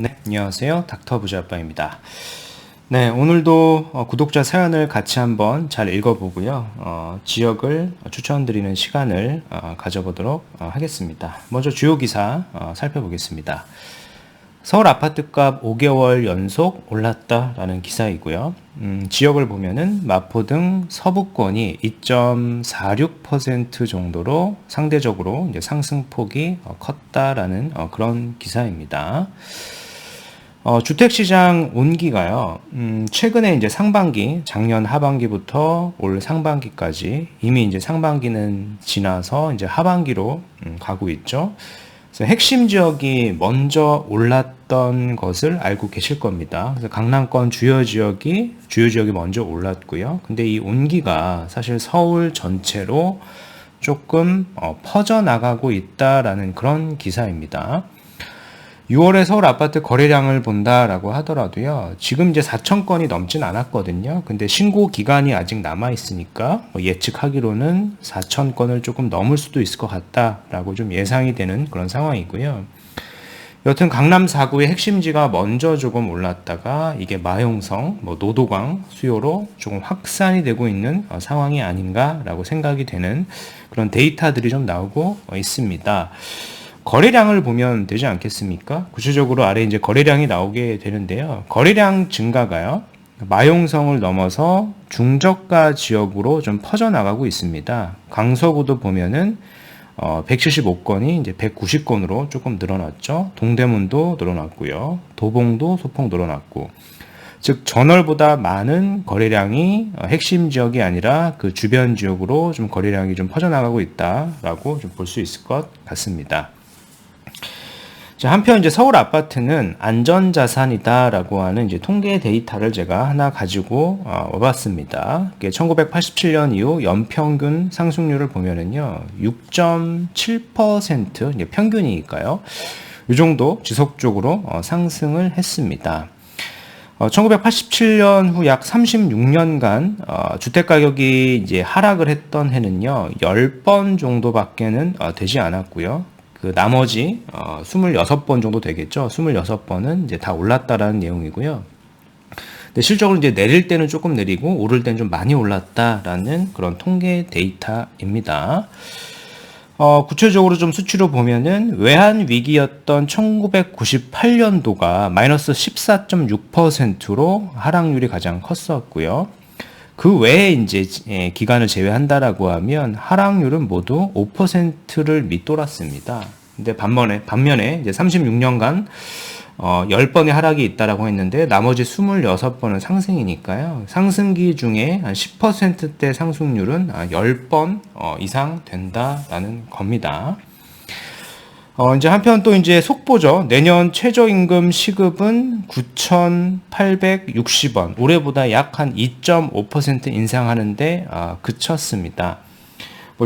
네, 안녕하세요. 닥터 부자아빠입니다. 네, 오늘도 구독자 사연을 같이 한번 잘 읽어보고요. 지역을 추천드리는 시간을 가져보도록 하겠습니다. 먼저 주요 기사 살펴보겠습니다. 서울 아파트값 5개월 연속 올랐다라는 기사이고요. 지역을 보면은 마포 등 서부권이 2.46% 정도로 상대적으로 이제 상승폭이 컸다라는 그런 기사입니다. 주택시장 온기가요, 최근에 이제 상반기, 작년 하반기부터 올 상반기까지 이미 이제 상반기는 지나서 이제 하반기로 가고 있죠. 그래서 핵심 지역이 먼저 올랐던 것을 알고 계실 겁니다. 그래서 강남권 주요 지역이 먼저 올랐고요. 근데 이 온기가 사실 서울 전체로 조금 퍼져나가고 있다라는 그런 기사입니다. 6월에 서울 아파트 거래량을 본다라고 하더라도요, 지금 이제 4천 건이 넘진 않았거든요. 근데 신고 기간이 아직 남아있으니까 예측하기로는 4천 건을 조금 넘을 수도 있을 것 같다라고 좀 예상이 되는 그런 상황이고요. 여튼 강남 4구의 핵심지가 먼저 조금 올랐다가 이게 마용성, 노도강 수요로 조금 확산이 되고 있는 상황이 아닌가라고 생각이 되는 그런 데이터들이 좀 나오고 있습니다. 거래량을 보면 되지 않겠습니까? 구체적으로 아래 이제 거래량이 나오게 되는데요. 거래량 증가가요, 마용성을 넘어서 중저가 지역으로 좀 퍼져나가고 있습니다. 강서구도 보면은 175건이 이제 190건으로 조금 늘어났죠. 동대문도 늘어났고요. 도봉도 소폭 늘어났고. 즉 전월보다 많은 거래량이 핵심 지역이 아니라 그 주변 지역으로 좀 거래량이 좀 퍼져나가고 있다라고 좀 볼 수 있을 것 같습니다. 자, 한편 이제 서울 아파트는 안전자산이다라고 하는 이제 통계 데이터를 제가 하나 가지고 와봤습니다. 1987년 이후 연평균 상승률을 보면은요, 6.7% 이제 평균이니까요. 이 정도 지속적으로 상승을 했습니다. 1987년 후 약 36년간 주택 가격이 이제 하락을 했던 해는요, 10번 정도밖에는 되지 않았고요. 그 나머지 26번 정도 되겠죠. 26번은 이제 다 올랐다라는 내용이고요. 근데 실적으로 이제 내릴 때는 조금 내리고 오를 때는 좀 많이 올랐다라는 그런 통계 데이터입니다. 구체적으로 좀 수치로 보면은 외환 위기였던 1998년도가 마이너스 14.6%로 하락률이 가장 컸었고요. 그 외에 이제 기간을 제외한다라고 하면 하락률은 모두 5%를 밑돌았습니다. 근데 반면에 이제 36년간 10번의 하락이 있다라고 했는데 나머지 26번은 상승이니까요. 상승기 중에 한 10%대 상승률은 10번 이상 된다라는 겁니다. 이제 한편 또 이제 속보죠. 내년 최저임금 시급은 9,860원. 올해보다 약 한 2.5% 인상하는데 그쳤습니다.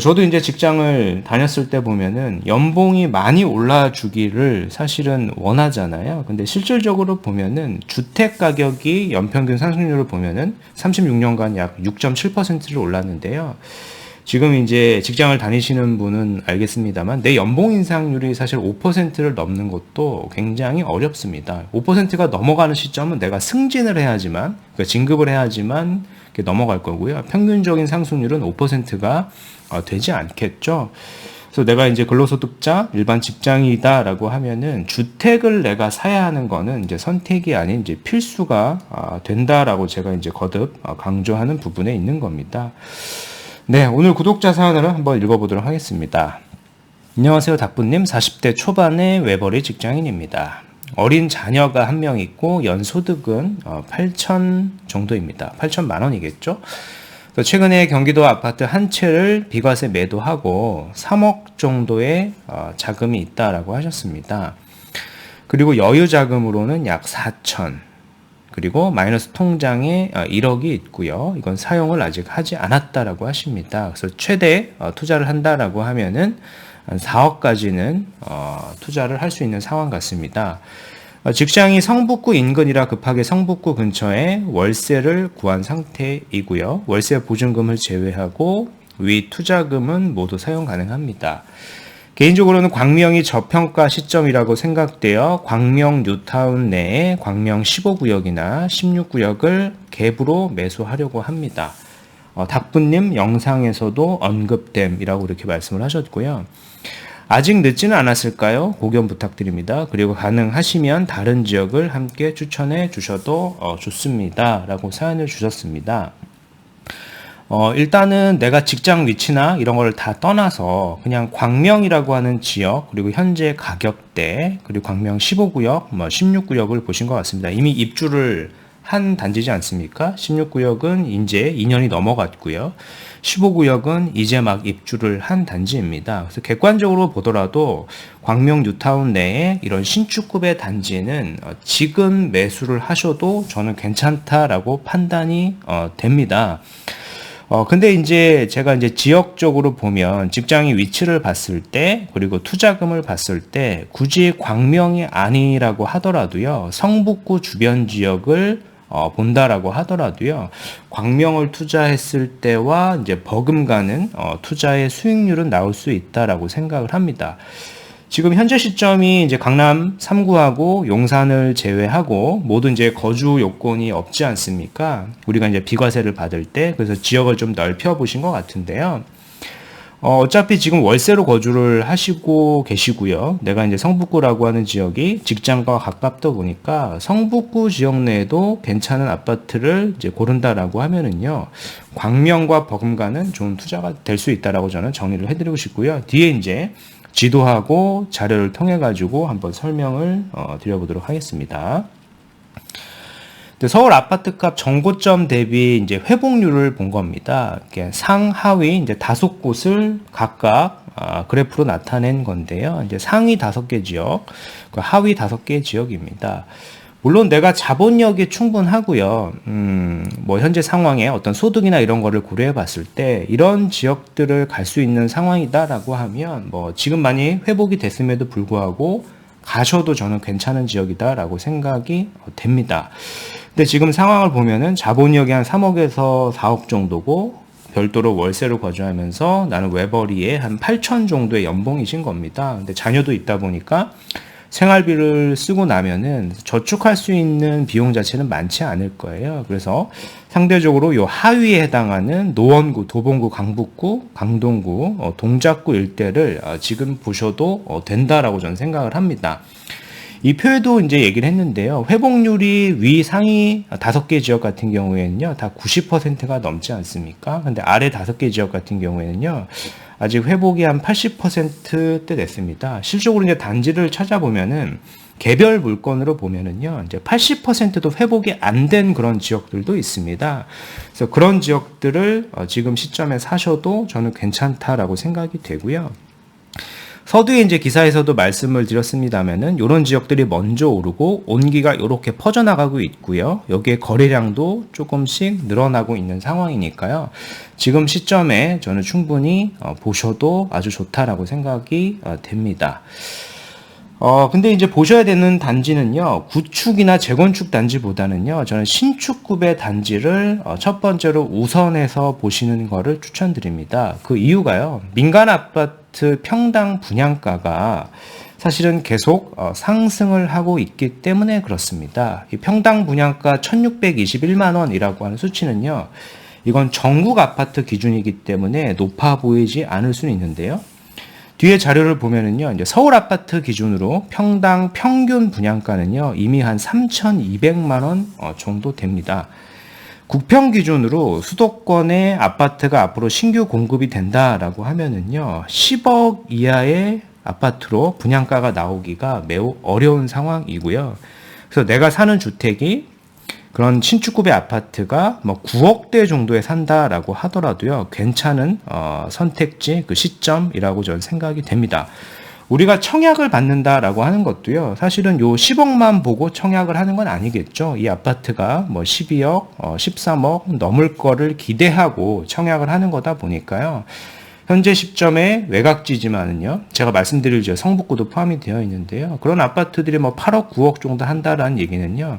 저도 이제 직장을 다녔을 때 보면은 연봉이 많이 올라주기를 사실은 원하잖아요. 근데 실질적으로 보면은 주택 가격이 연평균 상승률을 보면은 36년간 약 6.7%를 올랐는데요. 지금 이제 직장을 다니시는 분은 알겠습니다만 내 연봉 인상률이 사실 5%를 넘는 것도 굉장히 어렵습니다. 5%가 넘어가는 시점은 내가 승진을 해야지만, 그러니까 진급을 해야지만 넘어갈 거고요. 평균적인 상승률은 5%가 되지 않겠죠. 그래서 내가 이제 근로소득자, 일반 직장이다라고 하면은 주택을 내가 사야 하는 거는 이제 선택이 아닌 이제 필수가 된다라고 제가 이제 거듭 강조하는 부분에 있는 겁니다. 네, 오늘 구독자 사연을 한번 읽어보도록 하겠습니다. 안녕하세요, 닥부님. 40대 초반의 외벌이 직장인입니다. 어린 자녀가 한 명 있고 연소득은 8천 정도입니다. 8천만 원이겠죠? 최근에 경기도 아파트 한 채를 비과세 매도하고 3억 정도의 자금이 있다라고 하셨습니다. 그리고 여유 자금으로는 약 4천. 그리고 마이너스 통장에 1억이 있고요. 이건 사용을 아직 하지 않았다라고 하십니다. 그래서 최대 투자를 한다라고 하면은 한 4억까지는 투자를 할 수 있는 상황 같습니다. 직장이 성북구 인근이라 급하게 성북구 근처에 월세를 구한 상태이고요. 월세 보증금을 제외하고 위 투자금은 모두 사용 가능합니다. 개인적으로는 광명이 저평가 시점이라고 생각되어 광명 뉴타운 내에 광명 15구역이나 16구역을 갭으로 매수하려고 합니다. 닥분님 영상에서도 언급됨이라고 이렇게 말씀을 하셨고요. 아직 늦지는 않았을까요? 고견 부탁드립니다. 그리고 가능하시면 다른 지역을 함께 추천해 주셔도 좋습니다. 라고 사연을 주셨습니다. 일단은 내가 직장 위치나 이런 걸 다 떠나서 그냥 광명이라고 하는 지역, 그리고 현재 가격대, 그리고 광명 15구역, 16구역을 보신 것 같습니다. 이미 입주를 한 단지지 않습니까? 16구역은 이제 2년이 넘어갔고요. 15구역은 이제 막 입주를 한 단지입니다. 그래서 객관적으로 보더라도 광명 뉴타운 내에 이런 신축급의 단지는 지금 매수를 하셔도 저는 괜찮다라고 판단이 됩니다. 근데 이제 제가 이제 지역적으로 보면 직장의 위치를 봤을 때, 그리고 투자금을 봤을 때, 굳이 광명이 아니라고 하더라도요, 성북구 주변 지역을 본다라고 하더라도요, 광명을 투자했을 때와 이제 버금가는 투자의 수익률은 나올 수 있다라고 생각을 합니다. 지금 현재 시점이 이제 강남 3구하고 용산을 제외하고 모든 이제 거주 요건이 없지 않습니까? 우리가 이제 비과세를 받을 때, 그래서 지역을 좀 넓혀 보신 것 같은데요. 어차피 지금 월세로 거주를 하시고 계시고요. 내가 이제 성북구라고 하는 지역이 직장과 가깝다 보니까 성북구 지역 내에도 괜찮은 아파트를 이제 고른다라고 하면은요, 광명과 버금가는 좋은 투자가 될 수 있다라고 저는 정리를 해드리고 싶고요. 뒤에 이제 지도하고 자료를 통해 가지고 한번 설명을 드려보도록 하겠습니다. 서울 아파트값 정고점 대비 이제 회복률을 본 겁니다. 이렇게 상하위 이제 5곳을 각각 그래프로 나타낸 건데요. 이제 상위 5개 지역, 하위 5개 지역입니다. 물론 내가 자본력이 충분하고요. 뭐 현재 상황에 어떤 소득이나 이런 거를 고려해 봤을 때 이런 지역들을 갈 수 있는 상황이다라고 하면 뭐 지금 많이 회복이 됐음에도 불구하고 가셔도 저는 괜찮은 지역이다라고 생각이 됩니다. 근데 지금 상황을 보면은 자본력이 한 3억에서 4억 정도고 별도로 월세로 거주하면서 나는 외벌이에 한 8천 정도의 연봉이신 겁니다. 근데 자녀도 있다 보니까 생활비를 쓰고 나면은 저축할 수 있는 비용 자체는 많지 않을 거예요. 그래서 상대적으로 요 하위에 해당하는 노원구, 도봉구, 강북구, 강동구, 동작구 일대를 지금 보셔도 된다라고 저는 생각을 합니다. 이 표에도 이제 얘기를 했는데요. 회복률이 위 상위 5개 지역 같은 경우에는요, 다 90%가 넘지 않습니까? 근데 아래 5개 지역 같은 경우에는요, 아직 회복이 한 80%대 됐습니다. 실적으로 이제 단지를 찾아보면은 개별 물건으로 보면은요, 이제 80%도 회복이 안 된 그런 지역들도 있습니다. 그래서 그런 지역들을 지금 시점에 사셔도 저는 괜찮다라고 생각이 되고요. 서두에 이제 기사에서도 말씀을 드렸습니다면은 이런 지역들이 먼저 오르고 온기가 이렇게 퍼져나가고 있고요. 여기에 거래량도 조금씩 늘어나고 있는 상황이니까요. 지금 시점에 저는 충분히 보셔도 아주 좋다라고 생각이 됩니다. 근데 이제 보셔야 되는 단지는요, 구축이나 재건축 단지보다는요, 저는 신축급의 단지를 첫 번째로 우선해서 보시는 거를 추천드립니다. 그 이유가요, 민간 아파트 평당 분양가가 사실은 계속 상승을 하고 있기 때문에 그렇습니다. 이 평당 분양가 1621만 원이라고 하는 수치는요, 이건 전국 아파트 기준이기 때문에 높아 보이지 않을 수는 있는데요. 뒤에 자료를 보면은요, 이제 서울 아파트 기준으로 평당 평균 분양가는요, 이미 한 3,200만 원 정도 됩니다. 국평 기준으로 수도권의 아파트가 앞으로 신규 공급이 된다라고 하면은요, 10억 이하의 아파트로 분양가가 나오기가 매우 어려운 상황이고요. 그래서 내가 사는 주택이 그런 신축급의 아파트가 뭐 9억대 정도에 산다라고 하더라도요, 괜찮은 선택지, 그 시점이라고 저는 생각이 됩니다. 우리가 청약을 받는다라고 하는 것도요, 사실은 요 10억만 보고 청약을 하는 건 아니겠죠. 이 아파트가 뭐 12억, 13억 넘을 거를 기대하고 청약을 하는 거다 보니까요. 현재 시점에 외곽지지만은요, 제가 말씀드릴 성북구도 포함이 되어 있는데요. 그런 아파트들이 뭐 8억, 9억 정도 한다라는 얘기는요,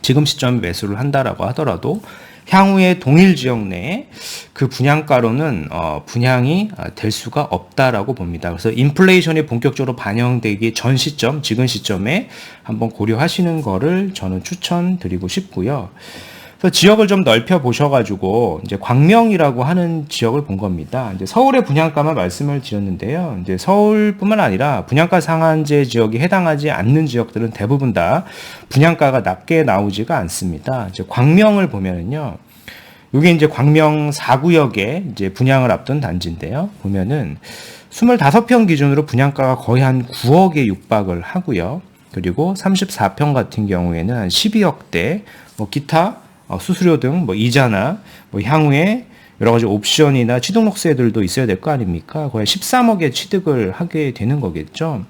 지금 시점에 매수를 한다라고 하더라도 향후에 동일 지역 내에 그 분양가로는 분양이 될 수가 없다라고 봅니다. 그래서 인플레이션이 본격적으로 반영되기 전 시점, 지금 시점에 한번 고려하시는 거를 저는 추천드리고 싶고요. 그래서 지역을 좀 넓혀 보셔가지고 이제 광명이라고 하는 지역을 본 겁니다. 이제 서울의 분양가만 말씀을 드렸는데요. 이제 서울뿐만 아니라 분양가 상한제 지역이 해당하지 않는 지역들은 대부분 다 분양가가 낮게 나오지가 않습니다. 이제 광명을 보면은요. 이게 이제 광명 4구역에 이제 분양을 앞둔 단지인데요. 보면은 25평 기준으로 분양가가 거의 한 9억에 육박을 하고요. 그리고 34평 같은 경우에는 한 12억대, 뭐 기타 수수료 등 뭐 이자나 뭐 향후에 여러 가지 옵션이나 취득록세들도 있어야 될 거 아닙니까? 거의 13억에 취득을 하게 되는 거겠죠.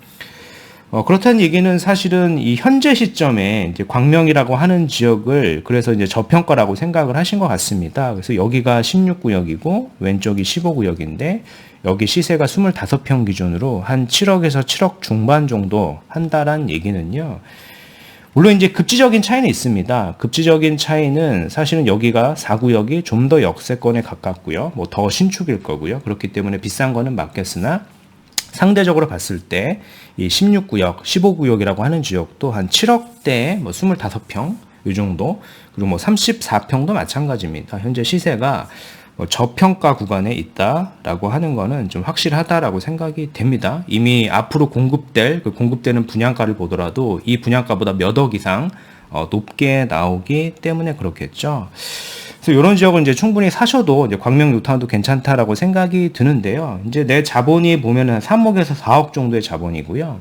그렇다는 얘기는 사실은 이 현재 시점에 이제 광명이라고 하는 지역을 그래서 이제 저평가라고 생각을 하신 것 같습니다. 그래서 여기가 16구역이고 왼쪽이 15구역인데 여기 시세가 25평 기준으로 한 7억에서 7억 중반 정도 한다란 얘기는요. 물론 이제 급지적인 차이는 있습니다. 급지적인 차이는 사실은 여기가 4구역이 좀 더 역세권에 가깝고요. 뭐 더 신축일 거고요. 그렇기 때문에 비싼 거는 맞겠으나 상대적으로 봤을 때 이 16구역, 15구역이라고 하는 지역도 한 7억대, 뭐 25평 이 정도, 그리고 뭐 34평도 마찬가지입니다. 현재 시세가 뭐 저평가 구간에 있다라고 하는 거는 좀 확실하다라고 생각이 됩니다. 이미 앞으로 공급되는 분양가를 보더라도 이 분양가보다 몇 억 이상 높게 나오기 때문에 그렇겠죠. 그래서 이런 지역은 이제 충분히 사셔도 이제 광명 뉴타운도 괜찮다라고 생각이 드는데요. 이제 내 자본이 보면은 3억에서 4억 정도의 자본이고요.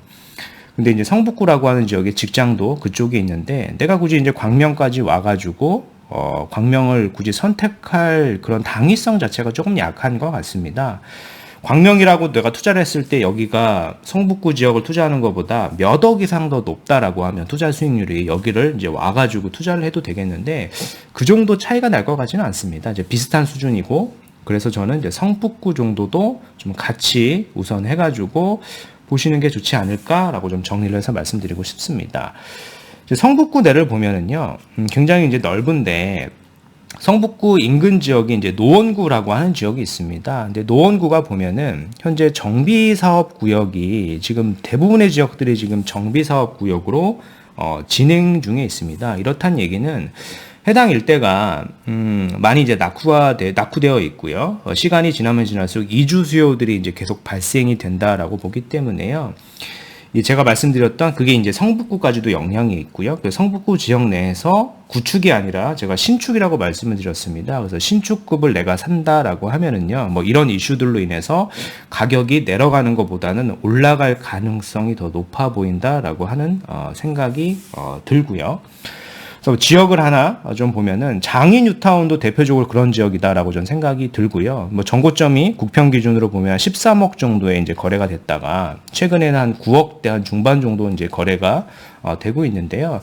근데 이제 성북구라고 하는 지역에 직장도 그쪽에 있는데 내가 굳이 이제 광명까지 와가지고 광명을 굳이 선택할 그런 당위성 자체가 조금 약한 것 같습니다. 광명이라고 내가 투자를 했을 때 여기가 성북구 지역을 투자하는 것보다 몇 억 이상 더 높다라고 하면 투자 수익률이 여기를 이제 와가지고 투자를 해도 되겠는데 그 정도 차이가 날 것 같지는 않습니다. 이제 비슷한 수준이고 그래서 저는 이제 성북구 정도도 좀 같이 우선 해가지고 보시는 게 좋지 않을까라고 좀 정리를 해서 말씀드리고 싶습니다. 성북구 내를 보면은요, 굉장히 이제 넓은데, 성북구 인근 지역이 이제 노원구라고 하는 지역이 있습니다. 근데 노원구가 보면은 현재 정비사업 구역이 지금 대부분의 지역들이 지금 정비사업 구역으로 진행 중에 있습니다. 이렇단 얘기는 해당 일대가 많이 이제 낙후되어 있고요. 시간이 지나면 지날수록 이주 수요들이 이제 계속 발생이 된다라고 보기 때문에요. 제가 말씀드렸던 그게 이제 성북구까지도 영향이 있고요. 그 성북구 지역 내에서 구축이 아니라 제가 신축이라고 말씀을 드렸습니다. 그래서 신축급을 내가 산다라고 하면은요, 뭐 이런 이슈들로 인해서 가격이 내려가는 것보다는 올라갈 가능성이 더 높아 보인다라고 하는 생각이 들고요. 그래서 지역을 하나 좀 보면은 장인 뉴타운도 대표적으로 그런 지역이다라고 전 생각이 들고요. 뭐 정고점이 국평 기준으로 보면 13억 정도에 이제 거래가 됐다가 최근에는 한 9억대 한 중반 정도 이제 거래가 되고 있는데요.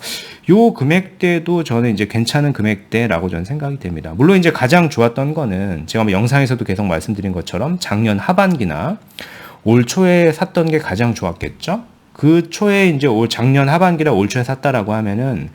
요 금액대도 저는 이제 괜찮은 금액대라고 저는 생각이 됩니다. 물론 이제 가장 좋았던 거는 제가 뭐 영상에서도 계속 말씀드린 것처럼 작년 하반기나 올 초에 샀던 게 가장 좋았겠죠. 그 초에 이제 작년 하반기나 올 초에 샀다라고 하면은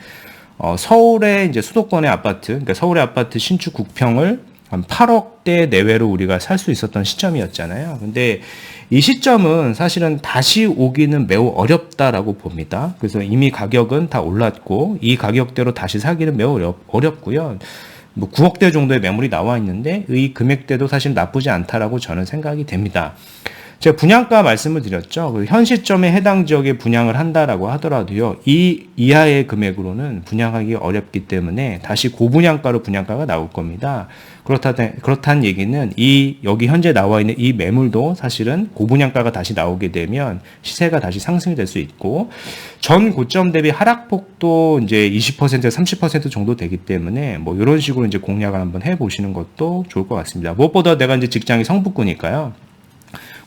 서울의 이제 수도권의 아파트, 그러니까 서울의 아파트 신축 국평을 한 8억대 내외로 우리가 살 수 있었던 시점이었잖아요. 근데 이 시점은 사실은 다시 오기는 매우 어렵다라고 봅니다. 그래서 이미 가격은 다 올랐고 이 가격대로 다시 사기는 매우 어렵고요. 뭐 9억대 정도의 매물이 나와 있는데 이 금액대도 사실 나쁘지 않다라고 저는 생각이 됩니다. 제가 분양가 말씀을 드렸죠. 현 시점에 해당 지역에 분양을 한다라고 하더라도요, 이 이하의 금액으로는 분양하기 어렵기 때문에 다시 고분양가로 분양가가 나올 겁니다. 그렇다는 얘기는 여기 현재 나와 있는 이 매물도 사실은 고분양가가 다시 나오게 되면 시세가 다시 상승이 될 수 있고, 전 고점 대비 하락폭도 이제 20%, 30% 정도 되기 때문에 뭐 이런 식으로 이제 공략을 한번 해보시는 것도 좋을 것 같습니다. 무엇보다 내가 이제 직장이 성북구니까요.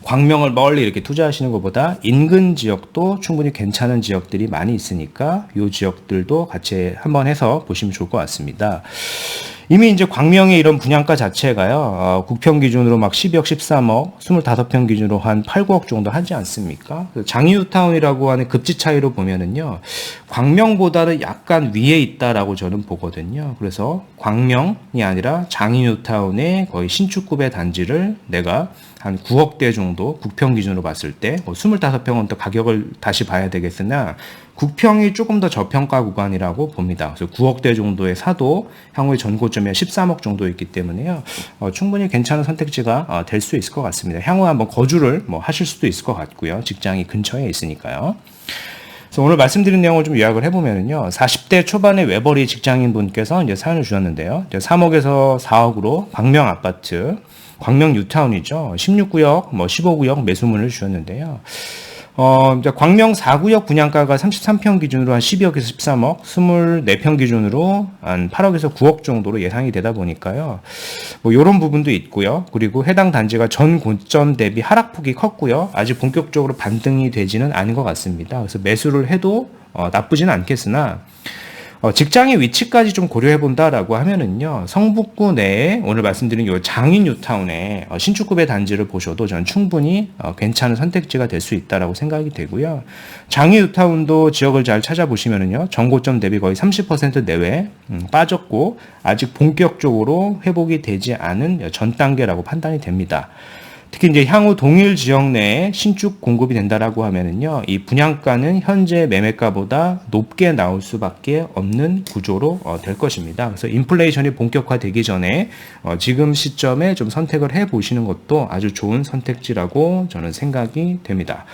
광명을 멀리 이렇게 투자하시는 것보다 인근 지역도 충분히 괜찮은 지역들이 많이 있으니까 이 지역들도 같이 한번 해서 보시면 좋을 것 같습니다. 이미 이제 광명의 이런 분양가 자체가요, 국평 기준으로 막 12억, 13억, 25평 기준으로 한 8, 9억 정도 하지 않습니까? 장이뉴타운이라고 하는 급지 차이로 보면은요, 광명보다는 약간 위에 있다라고 저는 보거든요. 그래서 광명이 아니라 장이뉴타운의 거의 신축급의 단지를 내가 한 9억대 정도 국평 기준으로 봤을 때, 25평은 또 가격을 다시 봐야 되겠으나, 국평이 조금 더 저평가 구간이라고 봅니다. 그래서 9억대 정도의 사도 향후에 전고점이 13억 정도 있기 때문에요. 충분히 괜찮은 선택지가 될 수 있을 것 같습니다. 향후에 한번 거주를 뭐 하실 수도 있을 것 같고요. 직장이 근처에 있으니까요. 그래서 오늘 말씀드린 내용을 좀 요약을 해보면은요. 40대 초반의 외벌이 직장인 분께서 이제 사연을 주셨는데요. 이제 3억에서 4억으로 광명 아파트, 광명 뉴타운이죠. 16구역, 15구역 매수문을 주셨는데요. 이제 광명 4구역 분양가가 33평 기준으로 한 12억에서 13억, 24평 기준으로 한 8억에서 9억 정도로 예상이 되다 보니까요. 뭐 요런 부분도 있고요. 그리고 해당 단지가 전 고점 대비 하락폭이 컸고요. 아직 본격적으로 반등이 되지는 않은 것 같습니다. 그래서 매수를 해도 나쁘지는 않겠으나 직장의 위치까지 좀 고려해 본다라고 하면은요, 성북구 내에 오늘 말씀드린 요 장인 뉴타운의 신축급의 단지를 보셔도 저는 충분히 괜찮은 선택지가 될 수 있다라고 생각이 되고요. 장인 뉴타운도 지역을 잘 찾아보시면은요, 전고점 대비 거의 30% 내외 빠졌고 아직 본격적으로 회복이 되지 않은 전 단계라고 판단이 됩니다. 특히 이제 향후 동일 지역 내에 신축 공급이 된다라고 하면은요, 이 분양가는 현재 매매가보다 높게 나올 수밖에 없는 구조로 될 것입니다. 그래서 인플레이션이 본격화되기 전에 지금 시점에 좀 선택을 해 보시는 것도 아주 좋은 선택지라고 저는 생각이 됩니다.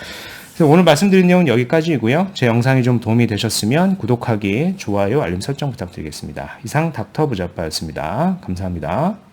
그래서 오늘 말씀드린 내용은 여기까지이고요. 제 영상이 좀 도움이 되셨으면 구독하기, 좋아요, 알림 설정 부탁드리겠습니다. 이상 닥터 부자빠였습니다. 감사합니다.